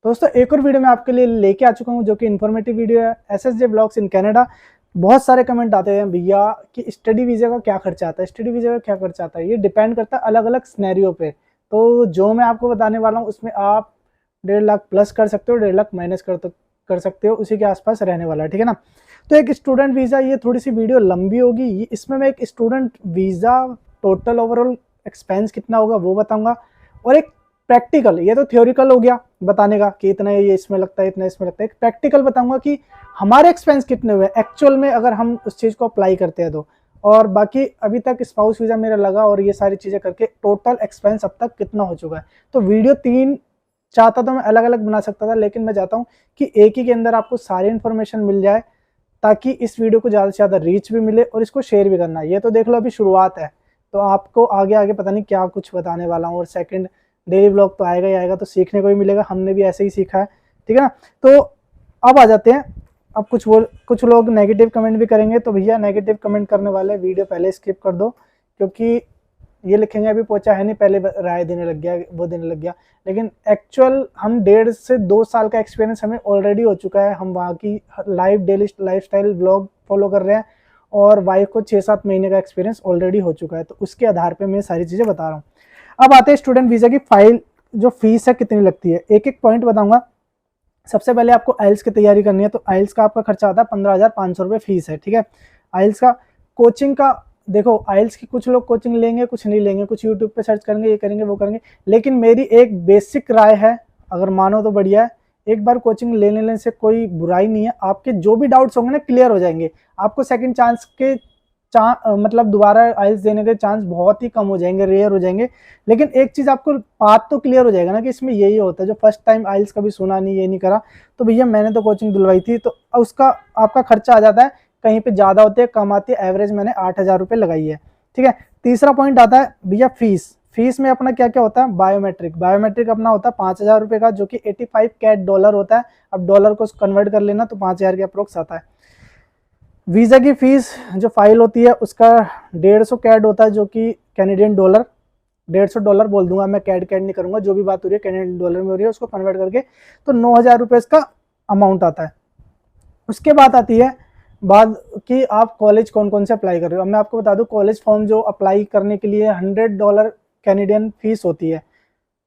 दोस्तों एक और वीडियो मैं आपके लिए लेके आ चुका हूँ जो कि इन्फॉर्मेटिव वीडियो है। SSJ blogs in Canada. बहुत सारे कमेंट आते हैं भैया कि स्टडी वीज़ा का क्या खर्चा आता है, स्टडी वीज़ा का क्या खर्चा आता है। ये डिपेंड करता है अलग अलग सिनेरियो पे। तो जो मैं आपको बताने वाला हूँ उसमें आप 1.5 लाख प्लस कर सकते हो, 1.5 लाख माइनस कर सकते हो, उसी के आसपास रहने वाला है, ठीक है ना। तो एक स्टूडेंट वीज़ा, ये थोड़ी सी वीडियो लंबी होगी, इसमें मैं एक student visa total overall expense कितना होगा वो बताऊंगा, और एक प्रैक्टिकल, ये तो थ्योरिकल हो गया बताने का कि इतना ये इसमें लगता है, इतना इसमें लगता है। एक प्रैक्टिकल बताऊंगा कि हमारे एक्सपेंस कितने हुए एक्चुअल में अगर हम उस चीज़ को अप्लाई करते हैं तो। और बाकी अभी तक स्पाउस वीज़ा मेरा लगा और ये सारी चीज़ें करके टोटल एक्सपेंस अब तक कितना हो चुका है। तो वीडियो 3 चाहता तो मैं अलग अलग बना सकता था, लेकिन मैं चाहता हूँ कि एक ही के अंदर आपको सारी इन्फॉर्मेशन मिल जाए, ताकि इस वीडियो को ज़्यादा से ज़्यादा रीच भी मिले और इसको शेयर भी करना है। ये तो देख लो अभी शुरुआत है, तो आपको आगे आगे पता नहीं क्या कुछ बताने वाला हूँ। और सेकंड डेली ब्लॉग तो आएगा ही आएगा, तो सीखने को भी मिलेगा, हमने भी ऐसे ही सीखा है, ठीक है ना। तो अब आ जाते हैं। अब कुछ लोग नेगेटिव कमेंट भी करेंगे, तो भैया नेगेटिव कमेंट करने वाले वीडियो पहले स्किप कर दो, क्योंकि ये लिखेंगे अभी पहुंचा है नहीं, पहले राय देने लग गया, वो देने लग गया। लेकिन एक्चुअल हम 1.5 से 2 साल का एक्सपीरियंस हमें ऑलरेडी हो चुका है। हम वहाँ की live daily lifestyle blog follow कर रहे हैं, और वाइफ को 6-7 महीने का एक्सपीरियंस ऑलरेडी हो चुका है, तो उसके आधार पे मैं सारी चीज़ें बता रहा हूँ। अब आते हैं स्टूडेंट वीज़ा की फाइल, जो फीस है कितनी लगती है, एक एक पॉइंट बताऊंगा। सबसे पहले आपको आइल्स की तैयारी करनी है, तो आइल्स का आपका खर्चा आता है 15,500 रुपये फीस है, ठीक है। आइल्स का कोचिंग का देखो, आइल्स की कुछ लोग कोचिंग लेंगे, कुछ नहीं लेंगे, कुछ यूट्यूब पे सर्च करेंगे, ये करेंगे वो करेंगे, लेकिन मेरी एक बेसिक राय है, अगर मानो तो बढ़िया है। एक बार कोचिंग ले लेने से कोई बुराई नहीं है, आपके जो भी डाउट्स होंगे ना क्लियर हो जाएंगे। आपको सेकंड चांस के मतलब दोबारा आइल्स देने के चांस बहुत ही कम हो जाएंगे, रेयर हो जाएंगे। लेकिन एक चीज़ आपको बात तो क्लियर हो जाएगा ना कि इसमें यही होता है, जो फर्स्ट टाइम आइल्स कभी सुना नहीं, ये नहीं करा, तो भैया मैंने तो कोचिंग दिलवाई थी, तो उसका आपका खर्चा आ जाता है, कहीं पे ज़्यादा होते हैं कम आती है, एवरेज मैंने 8,000 रुपये लगाई है, ठीक है। तीसरा पॉइंट आता है भैया फीस। फीस में अपना क्या क्या होता है, बायोमेट्रिक अपना होता है 5,000 रुपये का, जो कि 85 कैट डॉलर होता है। अब डॉलर को कन्वर्ट कर लेना तो 5,000 के अप्रोक्स आता है। वीज़ा की फ़ीस जो फाइल होती है उसका 150 कैड होता है, जो कि कैनेडियन डॉलर, 150 डॉलर बोल दूंगा मैं, कैड नहीं करूंगा, जो भी बात हो रही है कैनेडियन डॉलर में हो रही है, उसको कन्वर्ट करके तो 9,000 रुपये इसका अमाउंट आता है। उसके बाद आती है बात कि आप कॉलेज कौन कौन से अप्लाई कर रहे हो। अब मैं आपको बता दूं, कॉलेज फॉर्म जो अप्लाई करने के लिए $100 कैनेडियन फीस होती है,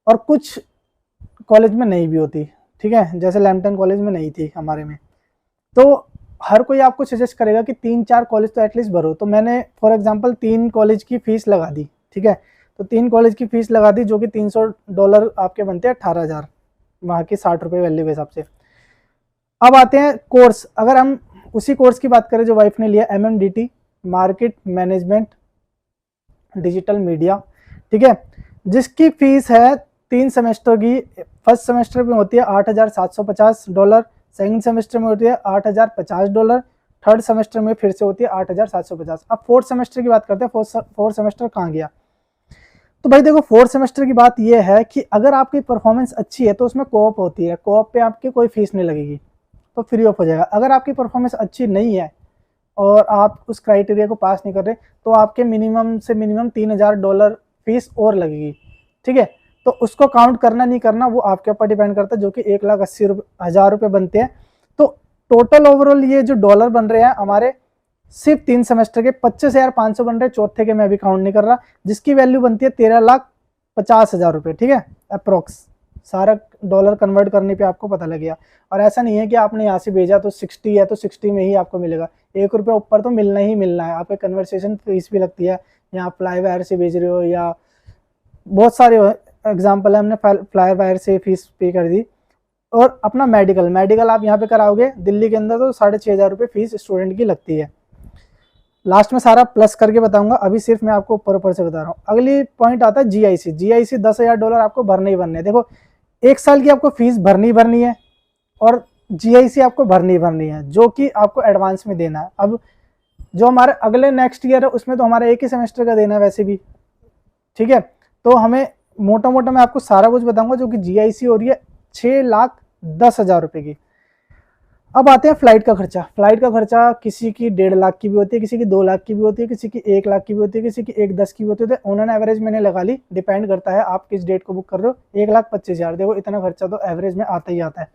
और कुछ कॉलेज में नहीं भी होती, ठीक है। जैसे लैम्पटन कॉलेज में नहीं थी हमारे में। तो हर कोई आपको सजेस्ट करेगा कि 3-4 कॉलेज तो एटलीस्ट भरो, तो मैंने फॉर एग्जांपल 3 कॉलेज की फ़ीस लगा दी, ठीक है। तो 3 कॉलेज की फ़ीस लगा दी, जो कि $300 आपके बनते हैं 18,000, वहाँ की 60 रुपये वैल्यू के हिसाब से। अब आते हैं कोर्स। अगर हम उसी कोर्स की बात करें जो वाइफ ने लिया, MMDT, market management digital media, ठीक है, जिसकी फ़ीस है 3 सेमेस्टर की। फर्स्ट सेमेस्टर में होती है $8,750, सेकंड सेमेस्टर में होती है $8,050, थर्ड सेमेस्टर में फिर से होती है 8,750। अब फोर्थ सेमेस्टर की बात करते हैं। फोर्थ सेमेस्टर कहाँ गया, तो भाई देखो, फोर्थ सेमेस्टर की बात यह है कि अगर आपकी परफॉर्मेंस अच्छी है तो उसमें कोऑप होती है, कोऑप पे आपकी कोई फीस नहीं लगेगी, तो फ्री ऑफ हो जाएगा। अगर आपकी परफॉर्मेंस अच्छी नहीं है और आप उस क्राइटेरिया को पास नहीं कर रहे, तो आपके मिनिमम से मिनिमम $3,000 फीस और लगेगी, ठीक है। तो उसको काउंट करना नहीं करना वो आपके ऊपर डिपेंड करता है, जो कि 1,80,000 रुपये बनते हैं। तो टोटल ओवरऑल ये जो डॉलर बन रहे हैं हमारे, सिर्फ 3 सेमेस्टर के 25,500 बन रहे हैं, चौथे के मैं अभी काउंट नहीं कर रहा, जिसकी वैल्यू बनती है 13,50,000 रुपये, ठीक है, अप्रोक्स। सारा डॉलर कन्वर्ट करने पे आपको पता लग गया। और ऐसा नहीं है कि आपने यहाँ से भेजा तो 60 है तो 60 में ही आपको मिलेगा, 1 रुपया ऊपर तो मिलना ही मिलना है। आपके कन्वर्सेशन फीस भी लगती है, या फ्लाई वायर से भेज रहे हो, या बहुत सारे एग्जाम्पल है, हमने फ्लाई वायर से फीस पे कर दी। और अपना मेडिकल आप यहाँ पे कराओगे दिल्ली के अंदर, तो 6,500 रुपये फीस स्टूडेंट की लगती है। लास्ट में सारा प्लस करके बताऊंगा, अभी सिर्फ मैं आपको ऊपर से बता रहा हूँ। अगली पॉइंट आता है GIC। $10,000 आपको भरने ही भरने हैं। देखो, 1 साल की आपको फीस भरनी है, और GIC आपको भरनी है, जो कि आपको एडवांस में देना है। अब जो हमारे अगले नेक्स्ट ईयर है उसमें तो हमारा 1 ही सेमेस्टर का देना है वैसे भी, ठीक है। तो हमें मोटा मैं आपको सारा कुछ बताऊंगा, जो कि GIC हो रही है 6,10,000 रुपये की। अब आते हैं फ्लाइट का खर्चा। फ्लाइट का खर्चा किसी की 1.5 लाख की भी होती है, किसी की 2 लाख की भी होती है, किसी की 1 लाख की भी होती है, किसी की 1,10 की भी होती है। तो उन्होंने एवरेज मैंने लगा ली, डिपेंड करता है आप किस डेट को बुक कर रहे हो। 1,25,000, देखो इतना खर्चा तो एवरेज में आता ही आता है।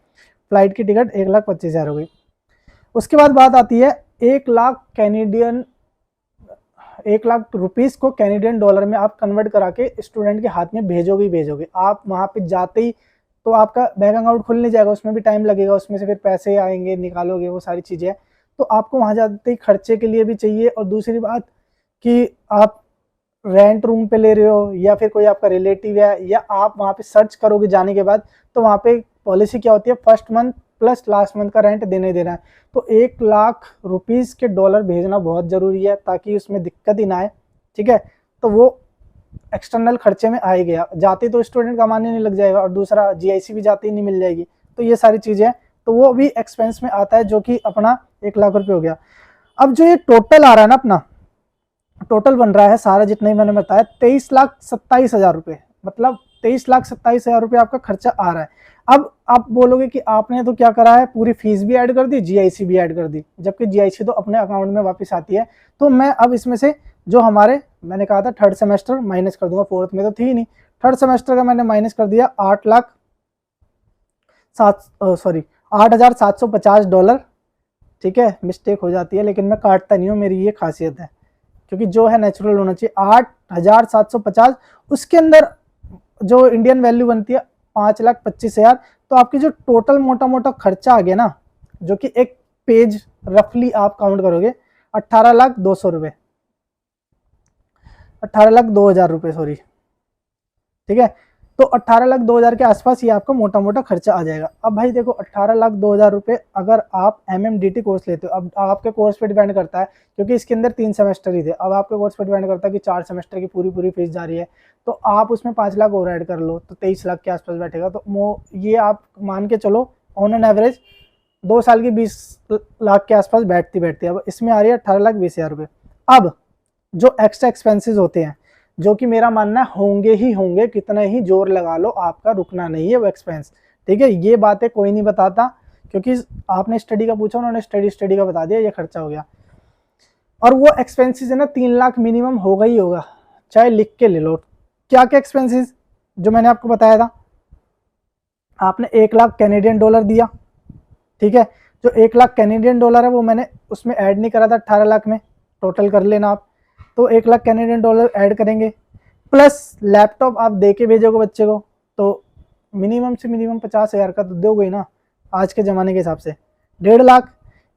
फ्लाइट की टिकट 1,25,000 हो गई। उसके बाद बात आती है 1 लाख रुपीस को कैनेडियन डॉलर में आप कन्वर्ट करा के स्टूडेंट के हाथ में भेजोगे ही भेजोगे। आप वहाँ पे जाते ही तो आपका बैंक अकाउंट खुलने जाएगा, उसमें भी टाइम लगेगा, उसमें से फिर पैसे आएंगे, निकालोगे, वो सारी चीज़ें। तो आपको वहाँ जाते ही खर्चे के लिए भी चाहिए। और दूसरी बात कि आप रेंट रूम पे ले रहे हो या फिर कोई आपका रिलेटिव है, या आप वहाँ पे सर्च करोगे जाने के बाद, तो वहाँ पे पॉलिसी क्या होती है, first month plus last month का रेंट देने देना है। तो 1 लाख रुपीस के डॉलर भेजना बहुत ज़रूरी है ताकि उसमें दिक्कत ही ना आए, ठीक है। तो वो एक्सटर्नल खर्चे में आ ही गया, जाते तो स्टूडेंट कमाने नहीं लग जाएगा, और दूसरा जीआईसी भी जाते ही नहीं मिल जाएगी। तो ये सारी चीज़ें, तो वो भी एक्सपेंस में आता है, जो कि अपना 1 लाख रुपये हो गया। अब जो ये टोटल आ रहा है ना, अपना टोटल बन रहा है सारा जितना ही मैंने बताया 23,27,000 रुपये, मतलब 23,27,000 रुपये आपका खर्चा आ रहा है। अब आप बोलोगे कि आपने तो क्या करा है, पूरी फीस भी ऐड कर दी, जीआईसी भी ऐड कर दी, जबकि जीआईसी तो अपने अकाउंट में वापस आती है। तो मैं अब इसमें से जो हमारे, मैंने कहा था थर्ड सेमेस्टर माइनस कर दूंगा, फोर्थ में तो थी नहीं, थर्ड सेमेस्टर का मैंने माइनस कर दिया 8,750 डॉलर, ठीक है। मिस्टेक हो जाती है लेकिन मैं काटता नहीं हूँ, मेरी ये खासियत है, क्योंकि जो है नेचुरल होना चाहिए। 8,750, उसके अंदर जो इंडियन वैल्यू बनती है 5,25,000। तो आपकी जो टोटल मोटा मोटा खर्चा आ गया ना, जो कि एक पेज रफली आप काउंट करोगे, 18,02,000 रुपये, 18,02,000 रुपये, सॉरी, ठीक है। तो 18,02,000 के आसपास ये आपका मोटा मोटा खर्चा आ जाएगा। अब भाई देखो 18,02,000 रुपये अगर आप MMDT कोर्स लेते हो, अब आपके कोर्स पे डिपेंड करता है, क्योंकि इसके अंदर 3 सेमेस्टर ही थे। अब आपके कोर्स पे डिपेंड करता है कि 4 सेमेस्टर की पूरी फीस जा रही है, तो आप उसमें 5 लाख और ऐड कर लो, तो 23 लाख के आसपास बैठेगा। तो ये आप मान के चलो ऑन एन एवरेज 2 साल की 20 लाख के आसपास बैठती। अब इसमें आ रही है 18,20,000 रुपये। अब जो एक्स्ट्रा एक्सपेंसेस होते हैं, जो कि मेरा मानना होंगे ही होंगे, कितना ही जोर लगा लो, आपका रुकना नहीं है वो एक्सपेंस, ठीक है। ये बातें कोई नहीं बताता, क्योंकि आपने स्टडी का पूछा, उन्होंने स्टडी का बता दिया, ये खर्चा हो गया। और वो एक्सपेंसेस है ना 3 लाख मिनिमम होगा ही होगा, चाहे लिख के ले लो। क्या क्या एक्सपेंसेस जो मैंने आपको बताया था, आपने 1 लाख कैनेडियन डॉलर दिया, ठीक है। जो 1 लाख कैनेडियन डॉलर है वो मैंने उसमें ऐड नहीं करा था 18 लाख में, टोटल कर लेना आप। तो 1 लाख कैनेडियन डॉलर ऐड करेंगे, प्लस लैपटॉप आप दे के भेजोगे बच्चे को, तो मिनिमम से मिनिमम 50,000 का तो दोगे ही ना आज के ज़माने के हिसाब से। 1.5 लाख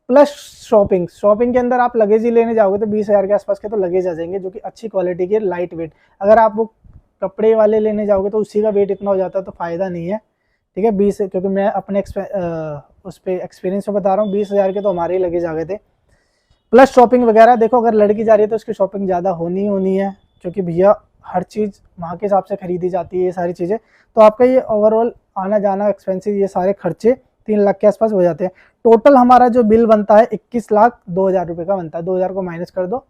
प्लस शॉपिंग के अंदर आप लगेज ही लेने जाओगे तो 20,000 के आसपास के तो लगेज आ जाएंगे, जो कि अच्छी क्वालिटी के, लाइट वेट। अगर आप वो कपड़े वाले लेने जाओगे तो उसी का वेट इतना हो जाता है, तो फ़ायदा नहीं है, ठीक है। 20, क्योंकि मैं अपने उस पर एक्सपीरियंस में बता रहा हूँ, 20,000 के तो हमारे ही लगेज आ गए थे, प्लस शॉपिंग वगैरह। देखो अगर लड़की जा रही है तो उसकी शॉपिंग ज़्यादा होनी है, क्योंकि भैया हर चीज़ वहाँ के हिसाब से खरीदी जाती है, ये सारी चीज़ें। तो आपका ये ओवरऑल आना जाना एक्सपेंसिव, ये सारे खर्चे 3 लाख के आसपास हो जाते हैं। टोटल हमारा जो बिल बनता है 21,02,000 रुपये का बनता है। 2,000 को माइनस कर दो,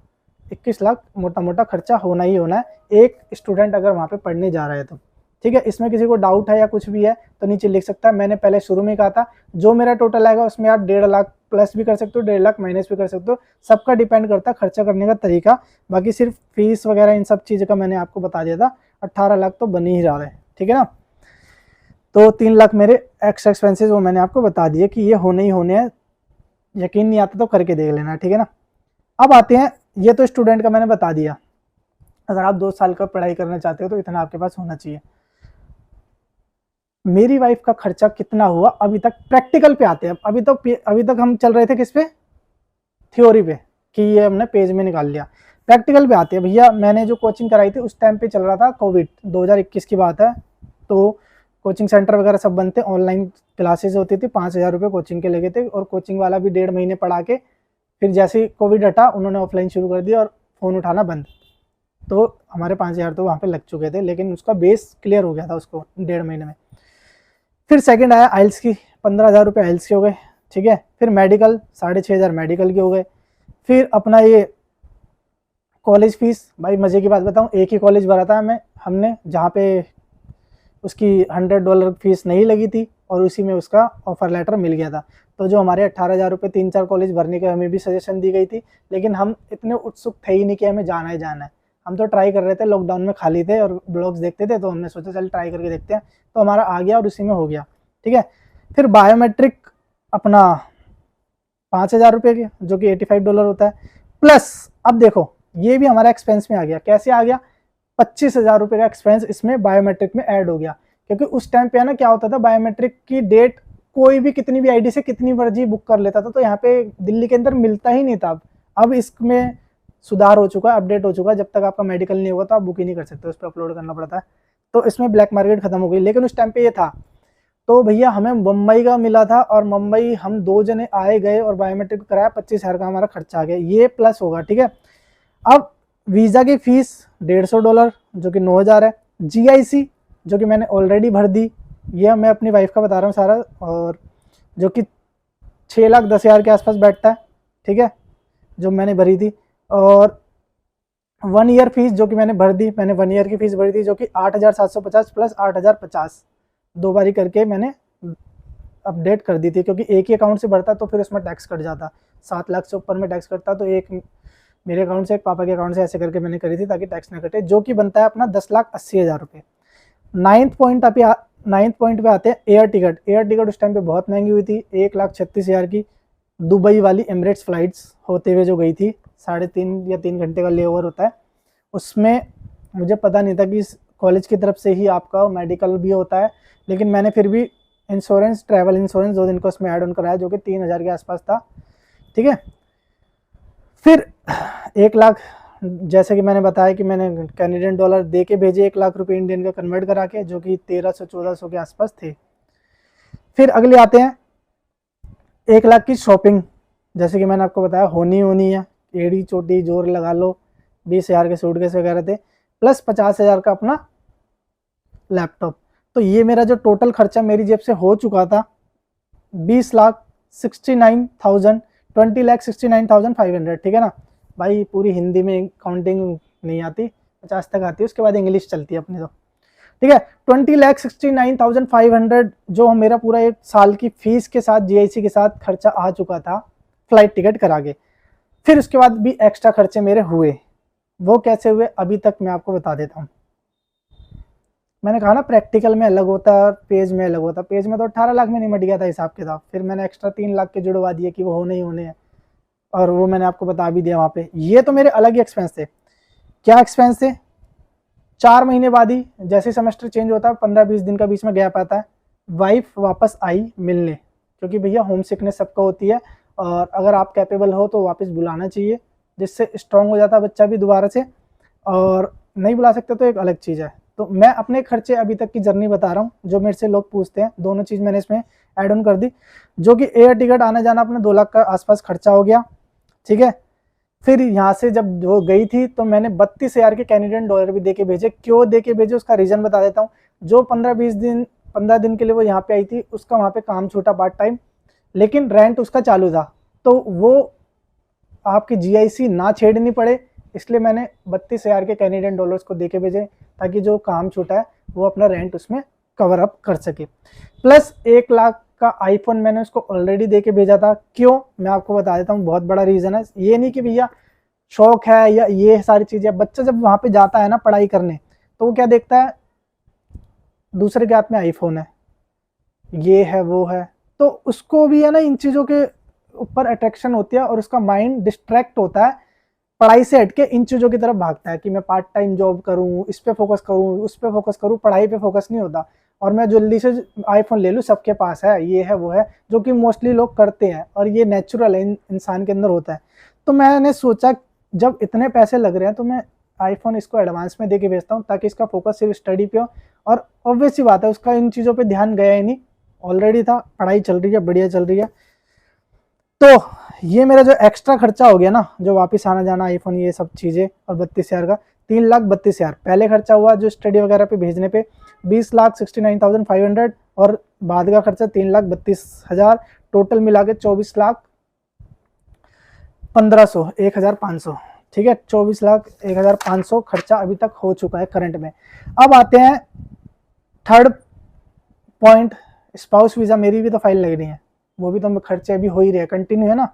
21 लाख मोटा मोटा खर्चा होना ही होना है एक स्टूडेंट अगर वहाँ पे पढ़ने जा रहा है तो, ठीक है। इसमें किसी को डाउट है या कुछ भी है तो नीचे लिख सकता है। मैंने पहले शुरू में कहा था जो मेरा टोटल आएगा उसमें आप 1.5 लाख प्लस भी कर सकते हो, 1.5 लाख माइनस भी कर सकते हो, सबका डिपेंड करता है खर्चा करने का तरीका। बाकी सिर्फ फीस वगैरह इन सब चीज़ों का मैंने आपको बता दिया था। 18 लाख तो बन ही रहा है, ठीक है ना। तो 3 लाख मेरे एक्स्ट्रा एक्सपेंसेस वो मैंने आपको बता दिए कि ये होने ही होने हैं, यकीन नहीं आता तो करके देख लेना, ठीक है ना। अब आते हैं, ये तो स्टूडेंट का मैंने बता दिया, अगर आप 2 साल का पढ़ाई करना चाहते हो तो इतना आपके पास होना चाहिए। मेरी वाइफ का खर्चा कितना हुआ अभी तक, प्रैक्टिकल पे आते हैं। अभी तक हम चल रहे थे किस पे, थ्योरी पे, कि ये हमने पेज में निकाल लिया। प्रैक्टिकल पे आते हैं भैया। मैंने जो कोचिंग कराई थी उस टाइम पे चल रहा था कोविड, 2021 की बात है, तो कोचिंग सेंटर वगैरह सब बंद थे, ऑनलाइन क्लासेस होती थी, 5,000 रुपये कोचिंग के लगे थे, और कोचिंग वाला भी 1.5 महीने पढ़ा के फिर जैसे ही कोविड हटा उन्होंने ऑफलाइन शुरू कर दिया और फ़ोन उठाना बंद। तो हमारे 5,000 तो वहाँ पे लग चुके थे, लेकिन उसका बेस क्लियर हो गया था उसको 1.5 महीने में। फिर सेकंड आया आइल्स की, 15,000 रुपये आइल्स के हो गए, ठीक है। फिर मेडिकल 6,500 मेडिकल के हो गए। फिर अपना ये कॉलेज फीस, भाई मज़े की बात बताऊँ, एक ही कॉलेज भरा था हमने, जहाँ पे उसकी $100 फीस नहीं लगी थी, और उसी में उसका ऑफर लेटर मिल गया था। तो जो हमारे 18,000 रुपये 3-4 कॉलेज भरने के हमें भी सजेशन दी गई थी, लेकिन हम इतने उत्सुक थे ही नहीं कि हमें जाना ही जाना है। हम तो ट्राई कर रहे थे, लॉकडाउन में खाली थे और ब्लॉग्स देखते थे, तो हमने सोचा चल ट्राई करके देखते हैं, तो हमारा आ गया और उसी में हो गया। ठीक है, फिर बायोमेट्रिक अपना 5,000 रुपये के, जो कि $85 होता है, प्लस अब देखो ये भी हमारा एक्सपेंस में आ गया। कैसे आ गया? 25,000 रुपये का एक्सपेंस इसमें बायोमेट्रिक में ऐड हो गया, क्योंकि उस टाइम पे ना क्या होता था, बायोमेट्रिक की डेट कोई भी कितनी भी आईडी से कितनी मर्जी बुक कर लेता था, तो यहाँ पे दिल्ली के अंदर मिलता ही नहीं था। अब इसमें सुधार हो चुका है, अपडेट हो चुका है, जब तक आपका मेडिकल नहीं होगा तो आप बुक ही नहीं कर सकते, उस पर अपलोड करना पड़ता है। तो इसमें ब्लैक मार्केट खत्म हो गई, लेकिन उस टाइम पे ये था। तो भैया हमें मुंबई का मिला था, और मुंबई हम 2 जने आए गए और बायोमेट्रिक कराया, 25,000 का हमारा खर्चा आ गया, ये प्लस होगा। ठीक है, अब वीज़ा की फीस $150 जो कि 9,000 है। GIC जो कि मैंने ऑलरेडी भर दी, ये मैं अपनी वाइफ का बता रहा हूँ सारा, और जो कि 6,10,000 के आसपास बैठता है। ठीक है, जो मैंने भरी थी। और 1 ईयर फीस जो कि मैंने भर दी, मैंने 1 ईयर की फीस भरी थी, जो कि 8,750 प्लस 8,050 2 बारी करके मैंने अपडेट कर दी थी, क्योंकि एक ही अकाउंट से भरता तो फिर उसमें टैक्स कट जाता, 7 लाख से ऊपर में टैक्स कटता, तो एक मेरे अकाउंट से एक पापा के अकाउंट से ऐसे करके मैंने करी थी ताकि टैक्स ना कटे, जो कि बनता है अपना 10,80,000 रुपये। 9th पॉइंट पे आते हैं एयर टिकट। एयर टिकट उस टाइम पे बहुत महंगी हुई थी, 1,36,000 की दुबई वाली एमिरेट्स फ्लाइट्स होते हुए जो गई थी, 3.5 या 3 घंटे का लेओवर होता है। उसमें मुझे पता नहीं था कि इस कॉलेज की तरफ से ही आपका मेडिकल भी होता है, लेकिन मैंने फिर भी इंश्योरेंस, ट्रैवल इंश्योरेंस 2 दिन का उसमें ऐड ऑन कराया, जो कि 3,000 के आसपास था। ठीक है, फिर 1 लाख, जैसे कि मैंने बताया कि मैंने कैनेडियन डॉलर दे के भेजे, 1 लाख रुपए इंडियन का कन्वर्ट करा के, जो कि 1300-1400 के आसपास थे। फिर अगले आते हैं 1 लाख की शॉपिंग, जैसे कि मैंने आपको बताया होनी है, एड़ी चोटी जोर लगा लो, 20,000 के सूटकेस वगैरह थे, प्लस 50,000 का अपना लैपटॉप। तो ये मेरा जो टोटल खर्चा मेरी जेब से हो चुका था 20,69,500। ठीक है ना भाई, पूरी हिंदी में काउंटिंग नहीं आती, 50 तक आती है, उसके बाद इंग्लिश चलती है अपनी। तो ठीक है, 20,69,500 जो मेरा पूरा 1 साल की फीस के साथ GIC के साथ खर्चा आ चुका था, फ्लाइट टिकट करा के। फिर उसके बाद भी एक्स्ट्रा खर्चे मेरे हुए, वो कैसे हुए अभी तक मैं आपको बता देता हूँ। मैंने कहा ना प्रैक्टिकल में अलग होता है और पेज में अलग होता है। पेज में तो 18 लाख में नहीं मट गया था हिसाब के साथ, फिर मैंने एक्स्ट्रा 3 लाख के जुड़वा दिए कि वो होने ही होने हैं, और वो मैंने आपको बता भी दिया वहाँ पे। ये तो मेरे अलग ही एक्सपेंस थे। क्या एक्सपेंस थे? 4 महीने बाद ही, जैसे सेमेस्टर चेंज होता है, 15-20 दिन का बीच में गैप आता है, वाइफ वापस आई मिलने, क्योंकि भैया होम सिकनेस सबको होती है, और अगर आप कैपेबल हो तो वापस बुलाना चाहिए, जिससे स्ट्रांग हो जाता है बच्चा भी दोबारा से, और नहीं बुला सकते तो एक अलग चीज़ है। तो मैं अपने खर्चे अभी तक की जर्नी बता रहा हूँ, जो मेरे से लोग पूछते हैं, दोनों चीज़ मैंने इसमें ऐड ऑन कर दी, जो कि एयर टिकट आना जाना अपना 2 लाख का आसपास खर्चा हो गया। ठीक है, फिर यहाँ से जब वो गई थी तो मैंने 32,000 के कैनेडियन डॉलर भी दे के भेजे। क्यों दे के भेजे उसका रीज़न बता देता हूँ। जो 15 दिन के लिए वो यहाँ पे आई थी, उसका वहाँ पे काम छूटा पार्ट टाइम, लेकिन रेंट उसका चालू था, तो वो आपकी GIC ना छेड़नी पड़े, इसलिए मैंने 32,000 के कैनेडियन डॉलर्स को दे के भेजे, ताकि जो काम छूटा है वो अपना रेंट उसमें कवर अप कर सके। प्लस 1 लाख का आईफोन मैंने उसको ऑलरेडी दे के भेजा था। क्यों, मैं आपको बता देता हूँ, बहुत बड़ा रीज़न है। ये नहीं कि भैया शौक है या ये सारी चीज़ें, बच्चा जब वहाँ पे जाता है ना पढ़ाई करने, तो वो क्या देखता है, दूसरे के हाथ में आईफोन है, ये है वो है, तो उसको भी है ना इन चीज़ों के ऊपर अट्रैक्शन होती है, और उसका माइंड डिस्ट्रैक्ट होता है, पढ़ाई से हटके इन चीज़ों की तरफ भागता है कि मैं पार्ट टाइम जॉब करूँ, इस पे फोकस करूँ, उस पे फोकस करूँ, पढ़ाई पे फोकस नहीं होता, और मैं जल्दी से आईफोन ले लूँ, सबके पास है, ये है वो है, जो कि मोस्टली लोग करते हैं, और ये नेचुरल है, इंसान के अंदर होता है। तो मैंने सोचा जब इतने पैसे लग रहे हैं तो मैं आईफोन इसको एडवांस में दे के भेजता हूँ, ताकि इसका फोकस सिर्फ स्टडी पे हो, और ऑब्वियस सी बात है उसका इन चीज़ों पे ध्यान गया ही नहीं, ऑलरेडी था, पढ़ाई चल रही है, बढ़िया चल रही है। तो ये मेरा जो एक्स्ट्रा खर्चा हो गया ना, जो वापस आना जाना, आईफोन, ये सब चीज़ें, और 32,000 का 3,32,000 पहले खर्चा हुआ जो स्टडी वगैरह पे भेजने पे, 20,69,500, और बाद का खर्चा 3,32,000, टोटल मिला के 24,15,000, 1,500। ठीक है, 24,01,500 खर्चा अभी तक हो चुका है करंट में। अब आते हैं थर्ड पॉइंट स्पाउस वीज़ा मेरी भी तो फाइल लग रही है, वो भी तो खर्चे अभी हो ही रहे, कंटिन्यू है ना।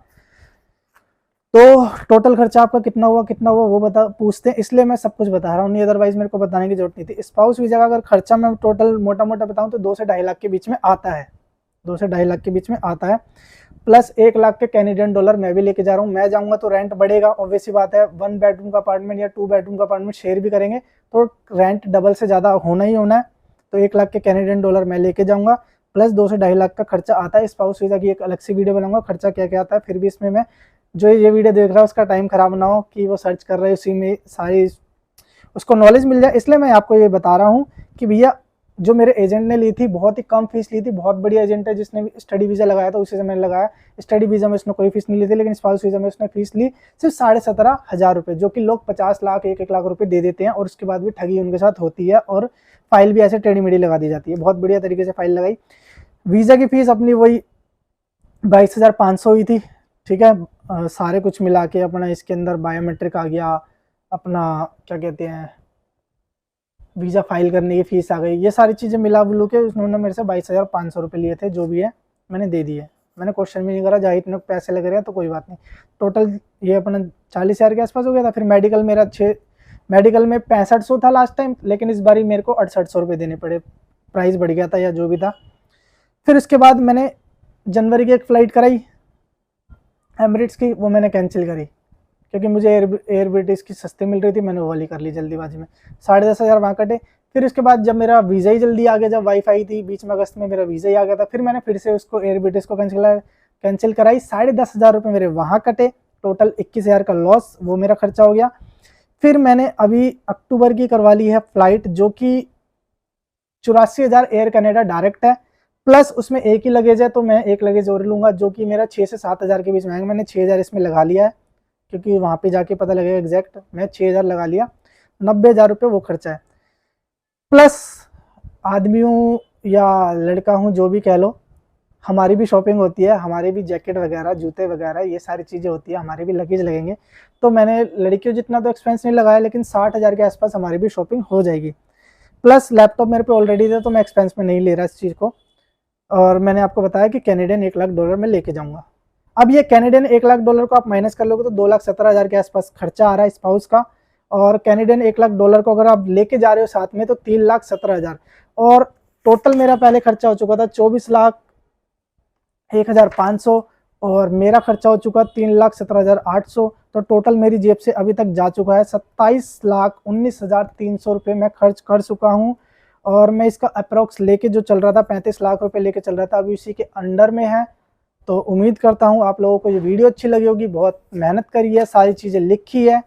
तो टोटल खर्चा आपका कितना हुआ वो बता पूछते हैं, इसलिए मैं सब कुछ बता रहा हूँ, नहीं अदरवाइज मेरे को बताने की जरूरत नहीं थी। स्पाउस वीज़ा का अगर खर्चा मैं टोटल मोटा मोटा बताऊँ तो 2 से 2.5 लाख के बीच में आता है, 2 से 2.5 लाख के बीच में आता है। प्लस 1 लाख के कैनेडियन डॉलर मैं भी लेके जा रहा हूँ। मैं जाऊँगा तो रेंट बढ़ेगा, ऑब्वियस सी बात है। 1 बेडरूम का अपार्टमेंट या 2 बेडरूम का अपार्टमेंट शेयर भी करेंगे तो रेंट डबल से ज़्यादा होना ही होना है। तो 1 लाख के कैनेडियन डॉलर मैं लेके जाऊँगा, प्लस 2 से 2.5 लाख का खर्चा आता है। स्पाउस वीज़ा की एक अलग सी वीडियो बनाऊंगा, खर्चा क्या क्या आता है। फिर भी इसमें मैं जो ये वीडियो देख रहा है उसका टाइम खराब ना हो कि वो सर्च कर रहे उसी में सारी उसको नॉलेज मिल जाए, इसलिए मैं आपको ये बता रहा हूँ कि भैया जो मेरे एजेंट ने ली थी बहुत ही कम फीस ली थी, बहुत बढ़िया एजेंट है जिसने स्टडी वीज़ा लगाया था उसी से मैंने लगाया। स्टडी वीज़ा में उसने कोई फीस नहीं ली थी, लेकिन स्पाउस वीज़ा में उसने फीस ली सिर्फ 17,500 रुपये, जो कि लोग 50 लाख 1-1 लाख रुपये दे देते हैं और उसके बाद भी ठगी उनके साथ होती है और फाइल भी ऐसे टेढ़ी मेढ़ी लगा दी जाती है। बहुत बढ़िया तरीके से फाइल लगाई। वीज़ा की फ़ीस अपनी वही 22,500 हुई थी, ठीक है। सारे कुछ मिला के अपना इसके अंदर बायोमेट्रिक आ गया, अपना क्या कहते हैं वीज़ा फाइल करने की फ़ीस आ गई, ये सारी चीज़ें मिला बुलू के उन्होंने मेरे से 22,500 रुपये लिए थे। जो भी है मैंने दे दिए, मैंने क्वेश्चन भी नहीं करा, जहाँ इतने पैसे लग रहे हैं तो कोई बात नहीं। टोटल ये अपना 40,000 के आसपास हो गया था। फिर मेडिकल मेरा मेडिकल में 6500 था लास्ट टाइम, लेकिन इस बारी मेरे को 6800 रुपये देने पड़े, प्राइस बढ़ गया था या जो भी था। फिर उसके बाद मैंने जनवरी की एक फ़्लाइट कराई एमिरेट्स की, वो मैंने कैंसिल करी क्योंकि मुझे एयर ब्रिटिश की सस्ती मिल रही थी, मैंने वो वाली कर ली जल्दीबाजी में। 10,500 वहाँ कटे। फिर उसके बाद जब मेरा वीज़ा ही जल्दी आ गया, जब वाईफाई थी बीच में अगस्त में मेरा वीज़ा ही आ गया था, फिर मैंने फिर से उसको एयर ब्रिटिश को कैंसिल कराई। 10,500 रुपये मेरे वहाँ कटे, टोटल 21,000 का लॉस, वो मेरा खर्चा हो गया। फिर मैंने अभी अक्टूबर की करवा ली है फ़्लाइट, जो कि 84,000 एयर कनाडा डायरेक्ट है, प्लस उसमें एक ही लगेज है तो मैं एक लगेज और लूँगा, जो कि मेरा 6 से 7,000 के बीच में आएगा। मैंने 6,000 इसमें लगा लिया है क्योंकि वहाँ पे जाके पता लगेगा एग्जैक्ट, मैं 6,000 लगा लिया, 90,000 रुपये वो खर्चा है। प्लस आदमी हूँ या लड़का हूँ जो भी कह लो, हमारी भी शॉपिंग होती है, हमारे भी जैकेट वगैरह जूते वगैरह ये सारी चीज़ें होती है, हमारे भी लगेज लगेंगे। तो मैंने लड़कियों जितना तो एक्सपेंस नहीं लगाया, लेकिन 60,000 के आसपास हमारी भी शॉपिंग हो जाएगी। प्लस लैपटॉप मेरे पे ऑलरेडी था तो मैं एक्सपेंस में नहीं ले रहा इस चीज़ को। और मैंने आपको बताया कि कैनेडियन 1 लाख डॉलर में लेके जाऊँगा। अब ये कैनेडियन 1 लाख डॉलर को आप माइनस कर लोगे तो 2,17,000 के आसपास खर्चा आ रहा है स्पाउस का। और कैनेडियन 1 लाख डॉलर को अगर आप लेके जा रहे हो साथ में तो 3,17,000। और टोटल मेरा पहले खर्चा हो चुका था 24,01,500 और मेरा खर्चा हो चुका 3,17,800। तो टोटल मेरी जेब से अभी तक जा चुका है 27,19,300 रुपये मैं खर्च कर चुका हूँ। और मैं इसका अप्रोक्स लेके जो चल रहा था 35 लाख रुपए लेके चल रहा था, अभी उसी के अंडर में है। तो उम्मीद करता हूँ आप लोगों को ये वीडियो अच्छी लगी होगी, बहुत मेहनत करी है, सारी चीज़ें लिखी है।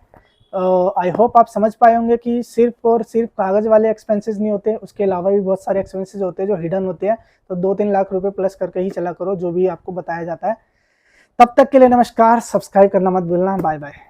आई होप आप समझ पाए होंगे कि सिर्फ और सिर्फ कागज़ वाले एक्सपेंसेस नहीं होते, उसके अलावा भी बहुत सारे एक्सपेंसेस होते हैं जो हिडन होते हैं। तो 2-3 लाख रुपए प्लस करके ही चला करो जो भी आपको बताया जाता है। तब तक के लिए नमस्कार, सब्सक्राइब करना मत भूलना, बाय बाय।